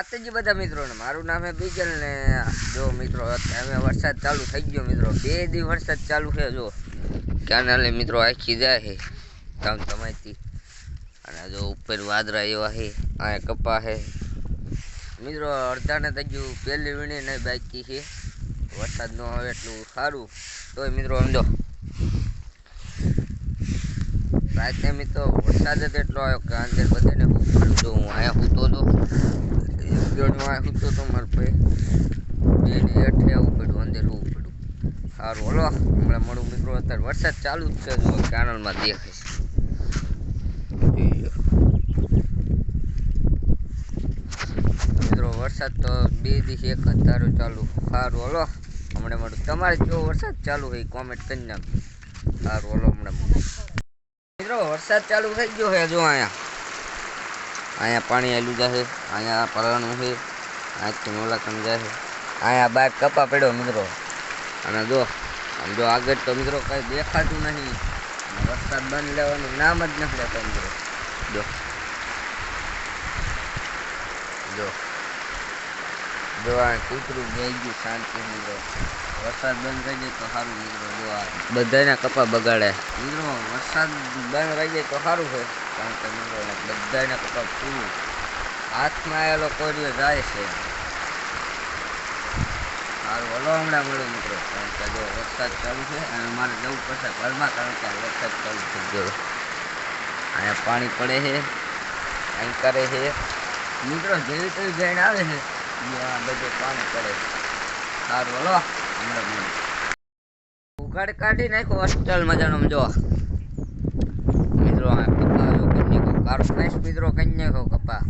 માતાજી બધા મિત્રોને મારું નામ હે બીજલ ને જો મિત્રો અમે વરસાદ ચાલુ થઈ ગયો મિત્રો 2 દી વરસાદ ચાલુ છે જો કેનાલે મિત્રો આખી જાય છે કામ તમાયથી અને જો ઉપર વાદળા એવા છે આ કપા છે મિત્રો અડધાને થઈ ગયું પહેલી વીણી નહીં બાકી છે વરસાદ ન આવે એટલું સારું તોય મિત્રો સમજો રાતે મિત્રો વરસાદ જ એટલો આવ્યો કે અંદર બધાને હું પડું જો હું અહીંયા સૂતો હતો તો મારે ભાઈ બેની હેઠે આવવું પડ્યું અંદર હોવું પડ્યું સારું હલો હમણાં મળું મિત્રો અત્યારે વરસાદ ચાલુ જ છે જો કેનલમાં દેખાય છે મિત્રો વરસાદ તો 2 દિવસ એક જ ધારો ચાલુ સારું હલો હમણાં મળું તમારે જો વરસાદ ચાલુ હોય કોમેન્ટ કરી નાખો સારું હલો હમણાં મિત્રો વરસાદ ચાલુ થઈ ગયો છે જો અહીંયા પાણી આવેલું જશે અહીંયા પલાણું છે અહીંથી મોલાકન જાય અહીંયા બાર કપા પડ્યો મિત્રો અને જો આગળ તો મિત્રો કંઈ દેખાતું નહીં વરસાદ બંધ લેવાનું નામ જ નથી લેતા મિત્રો જો આ કૂતરું ગઈ ગયું શાંતિ મિત્રો વરસાદ બંધ થઈ જાય તો સારું મિત્રો જો આ બધાના કપા બગાડે મિત્રો વરસાદ બંધ રહી જાય તો સારું છે કારણ કે મિત્રો બધાના કપા પૂરું હાથમાં આવેલો કોરિયો જાય છે સારું હલો હમણાં મળું મિત્રો કારણ કે જો વરસાદ ચાલુ છે અને મારે જવું પડશે ઘરમાં કારણ કે વરસાદ ચાલુ થઈ ગયો અહીંયા પાણી પડે છે અહીં કરે છે મિત્રો જેવી તેવી જઈને આવે છે બધું પાણી પડે સારું હલો હમણાં મળું ઉઘાડ કાઢી નાખો હોસ્ટેલ મજાનો જો મિત્રો કારો નાઈશ મિત્રો કઈ નાખો કપા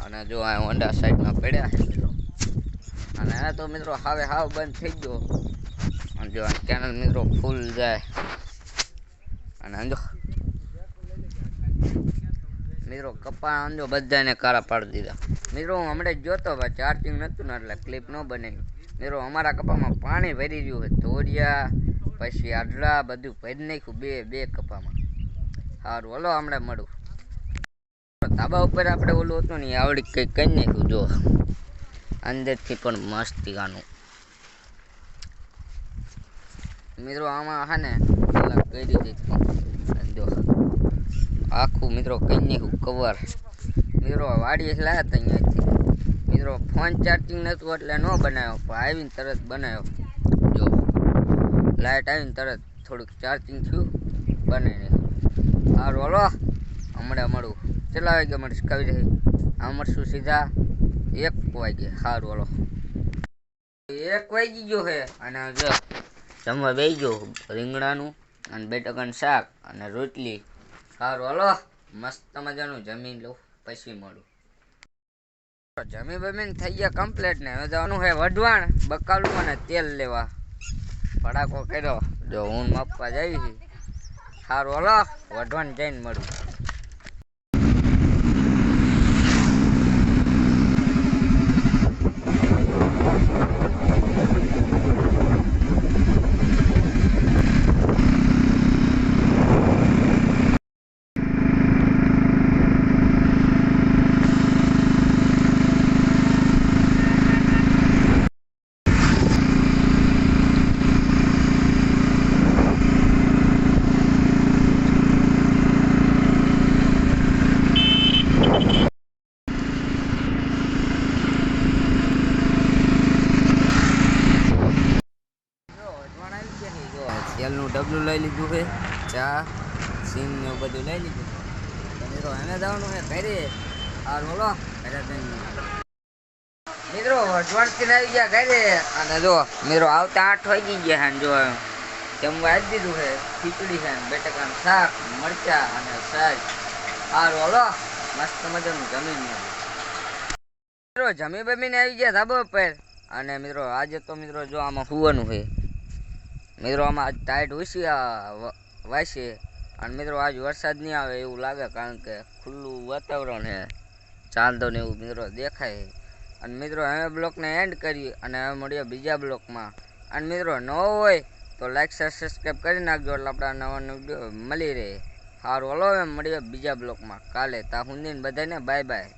અને જો આ હોન્ડા સાઈડમાં પડ્યા છે મિત્રો અને આ તો મિત્રો હાવ બંધ થઈ ગયો અને જો કેનલ મિત્રો ફૂલ જાય અને જો મિત્રો કપા અંજો બધાને કારા પાડી દીધા મિત્રો હું હમણાં જોતો ભાઈ ચાર્જિંગ નહોતું ને એટલે ક્લિપ ન બનાવી મિત્રો અમારા કપામાં પાણી ભરી રહ્યું છે ધોરિયા પછી આડલા બધું ભરી નાખ્યું બે કપામાં સારું હલો હમણાં મળું ધાબા ઉપર આપણે ઓલું હતું ને આવડી કંઈક કરી નાખ્યું જો અંદરથી પણ મસ્તી ગાનું મિત્રો આમાં હા ને કરી દીધી જો આખું મિત્રો કઈ નાખ્યું કવર મિત્રો વાડીએ લાયા હતા અહીંયાથી મિત્રો ફોન ચાર્જિંગ નહોતું એટલે ન બનાવ્યો પણ આવીને તરત બનાવ્યો જો લાઇટ આવીને તરત થોડુંક ચાર્જિંગ થયું બનાવીને સારું હલો હમણાં મળું કેટલા વાગે મળીશ કવિ રહી આ મળશું સીધા 1 વાગે સારું હલો 1 વાગી ગયો છે અને જો જમવા બેસી ગયો રીંગણાનું અને બટેકાનું શાક અને રોટલી સારું હલો મસ્ત મજાનું જમીન લઉં પછી મળું જમી બમીને થઈ ગયા કમ્પ્લીટ ને હવે જવાનું છે વઢવાણ બકાલું અને તેલ લેવા ભડાકો કર્યો જો હું માપવા જાય છે સારું હલો વઢવાણ જઈને મળું તેલનું ડબલું લઈ લીધું છે ચા સીમ ને એવું બધું લઈ લીધું મિત્રો એને જવાનું છે ઘરે સારું હલો ઘરે મિત્રો વઢવાણથી આવી ગયા ઘરે અને જો મિત્રો આવતા 8 વાગી ગયા છે જો જમવા આવી દીધું છે ખીચડી છે બટેકાનું શાક મરચા અને સાજ સારું હલો મસ્ત મજાનું જમીન મિત્રો જમી બમીને આવી ગયા ધાબા ઉપર અને મિત્રો આજે તો મિત્રો જો આમાં સુવાનું છે મિત્રો આમાં ટાઈટ વાસી અને મિત્રો આજ વરસાદ નહીં આવે એવું લાગે કારણ કે ખુલ્લું વાતાવરણ છે ચાંદો ને એવું મિત્રો દેખાય અને મિત્રો હવે બ્લોગને એન્ડ કરી અને હવે મળીએ બીજા બ્લોગમાં અને મિત્રો નવો હોય તો લાઈક શેર સબસ્ક્રાઈબ કરી નાખજો એટલે આપણા નવા વિડીયો મળી રહે સારું હલો હવે મળીએ બીજા બ્લોગમાં કાલે તા હુંદીને બધાને બાય બાય